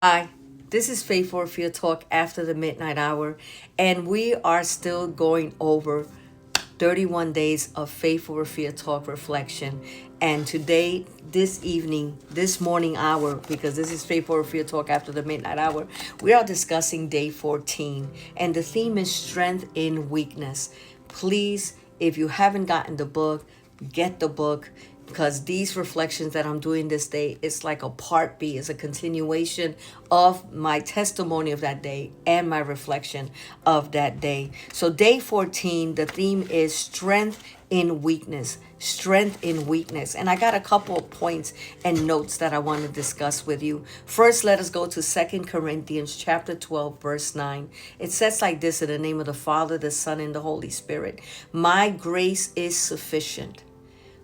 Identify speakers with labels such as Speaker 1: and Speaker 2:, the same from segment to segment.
Speaker 1: Hi, this is Faith for Fear Talk after the midnight hour, and we are still going over 31 days of Faith for Fear Talk reflection. And today, this evening, this morning hour, because this is Faith for Fear Talk after the midnight hour, we are discussing day 14, and the theme is strength in weakness. Please, if you haven't gotten the book, get the book, because these reflections that I'm doing this day, it's like a part B, it's a continuation of my testimony of that day and my reflection of that day. So day 14, the theme is strength in weakness. Strength in weakness. And I got a couple of points and notes that I want to discuss with you. First, let us go to 2 Corinthians chapter 12, verse 9. It says like this: in the name of the Father, the Son, and the Holy Spirit. My grace is sufficient,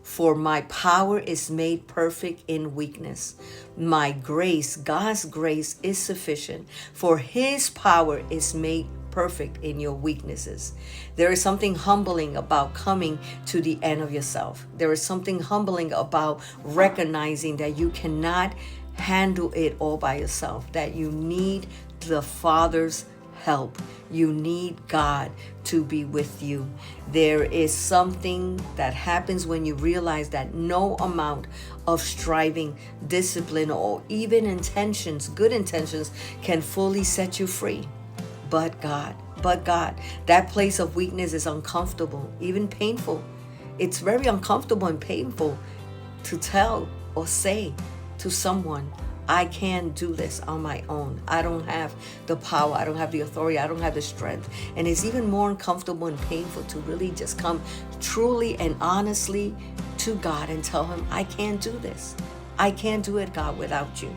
Speaker 1: for my power is made perfect in weakness. My grace, God's grace, is sufficient, for his power is made perfect in your weaknesses. There is something humbling about coming to the end of yourself. There is something humbling about recognizing that you cannot handle it all by yourself, that you need the Father's help. You need God to be with you. There is something that happens when you realize that no amount of striving, discipline, or even intentions, good intentions, can fully set you free. But God, that place of weakness is uncomfortable, even painful. It's very uncomfortable and painful to tell or say to someone, I can't do this on my own. I don't have the power. I don't have the authority. I don't have the strength. And it's even more uncomfortable and painful to really just come truly and honestly to God and tell him, I can't do this. I can't do it, God, without you.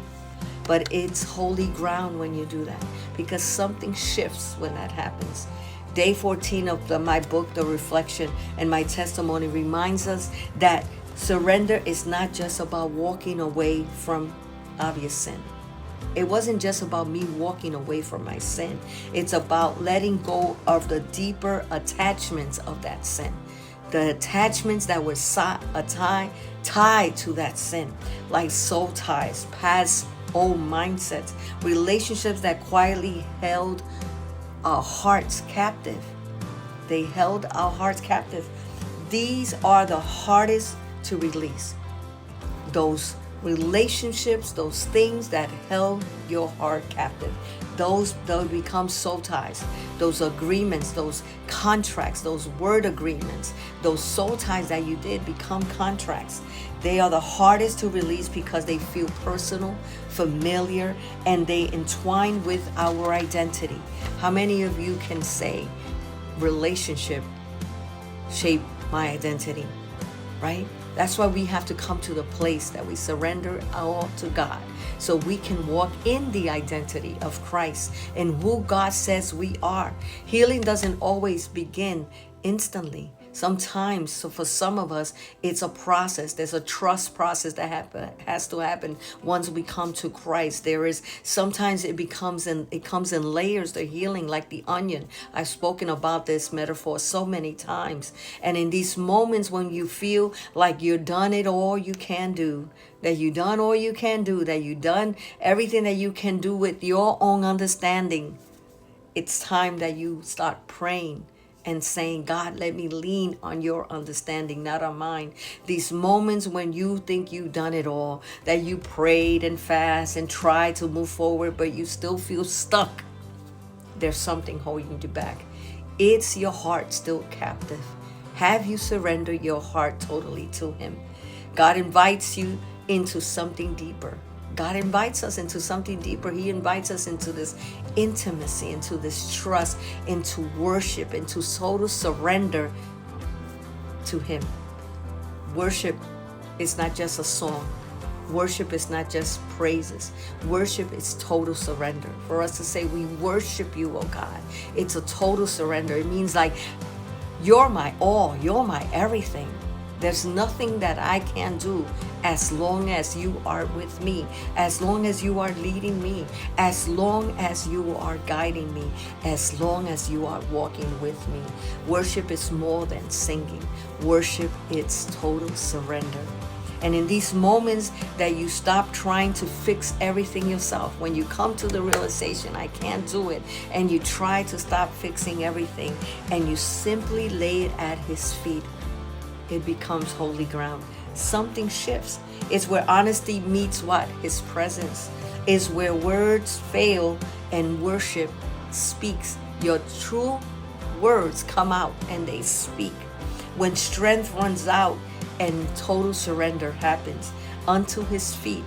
Speaker 1: But it's holy ground when you do that, because something shifts when that happens. Day 14 of my book, The Reflection, and my testimony reminds us that surrender is not just about walking away from obvious sin. It wasn't just about me walking away from my sin. It's about letting go of the deeper attachments of that sin. The attachments that were tied to that sin, like soul ties, past old mindsets, relationships that quietly held our hearts captive. They held our hearts captive. These are the hardest to release. Those relationships, those things that held your heart captive, those become soul ties. Those agreements, those contracts, those word agreements, those soul ties that you did become contracts. They are the hardest to release because they feel personal, familiar, and they entwine with our identity. How many of you can say relationship shaped my identity, right? That's why we have to come to the place that we surrender all to God, so we can walk in the identity of Christ and who God says we are. Healing doesn't always begin instantly. Sometimes, so for some of us, it's a process. There's a trust process that has to happen once we come to Christ. There is sometimes it comes in layers. The healing, like the onion. I've spoken about this metaphor so many times. And in these moments when you feel like you've done it all you can do, that you've done all you can do, that you've done everything that you can do with your own understanding, it's time that you start praying and saying, God, let me lean on your understanding, not on mine. These moments when you think you've done it all, that you prayed and fast and tried to move forward, but you still feel stuck, there's something holding you back. It's your heart still captive. Have you surrendered your heart totally to him? God invites you into something deeper. God invites us into something deeper. He invites us into this intimacy, into this trust, into worship, into total surrender to him. Worship is not just a song. Worship is not just praises. Worship is total surrender. For us to say, we worship you, oh God, it's a total surrender. It means like, you're my all, you're my everything. There's nothing that I can do as long as you are with me, as long as you are leading me, as long as you are guiding me, as long as you are walking with me. Worship is more than singing. Worship is total surrender. And in these moments that you stop trying to fix everything yourself, when you come to the realization, I can't do it, and you try to stop fixing everything, and you simply lay it at his feet, it becomes holy ground. Something shifts. It's where honesty meets what? His presence. It's where words fail and worship speaks. Your true words come out and they speak. When strength runs out and total surrender happens unto his feet,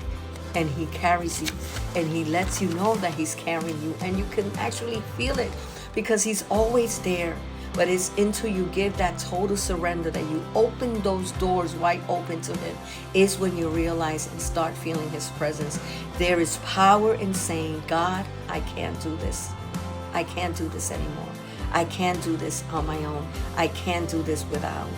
Speaker 1: and he carries you and he lets you know that he's carrying you, and you can actually feel it because he's always there. But it's until you give that total surrender, that you open those doors wide open to him, is when you realize and start feeling his presence. There is power in saying, God, I can't do this. I can't do this anymore. I can't do this on my own. I can't do this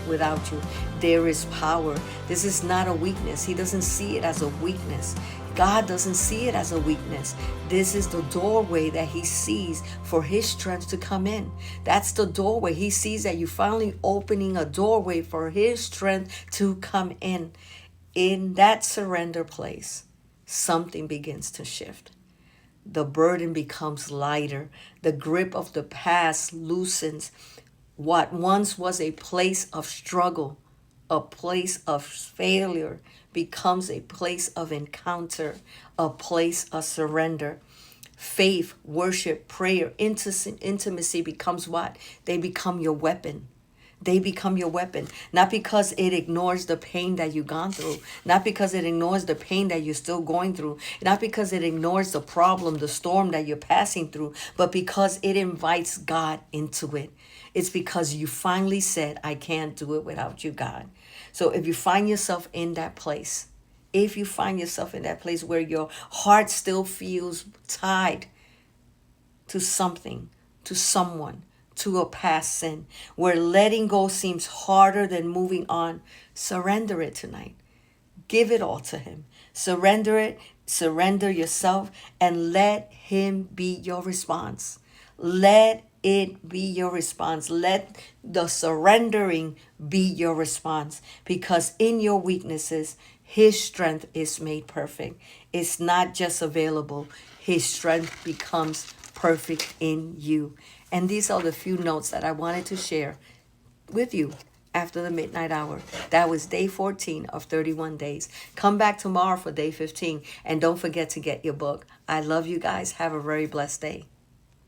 Speaker 1: without you. There is power. This is not a weakness. He doesn't see it as a weakness. God doesn't see it as a weakness. This is the doorway that he sees for his strength to come in. That's the doorway. He sees that you finally opening a doorway for his strength to come in. In that surrender place, something begins to shift. The burden becomes lighter. The grip of the past loosens. What once was a place of struggle, a place of failure, becomes a place of encounter, a place of surrender. Faith, worship, prayer, intimacy becomes what? They become your weapon. They become your weapon, not because it ignores the pain that you've gone through, not because it ignores the pain that you're still going through, not because it ignores the problem, the storm that you're passing through, but because it invites God into it. It's because you finally said, I can't do it without you, God. So if you find yourself in that place, where your heart still feels tied to something, to someone, to a past sin, where letting go seems harder than moving on, surrender it tonight. Give it all to him. Surrender it, surrender yourself, and let him be your response. Let it be your response. Let the surrendering be your response, because in your weaknesses, his strength is made perfect. It's not just available. His strength becomes perfect in you. And these are the few notes that I wanted to share with you after the midnight hour. That was day 14 of 31 days. Come back tomorrow for day 15. And don't forget to get your book. I love you guys. Have a very blessed day.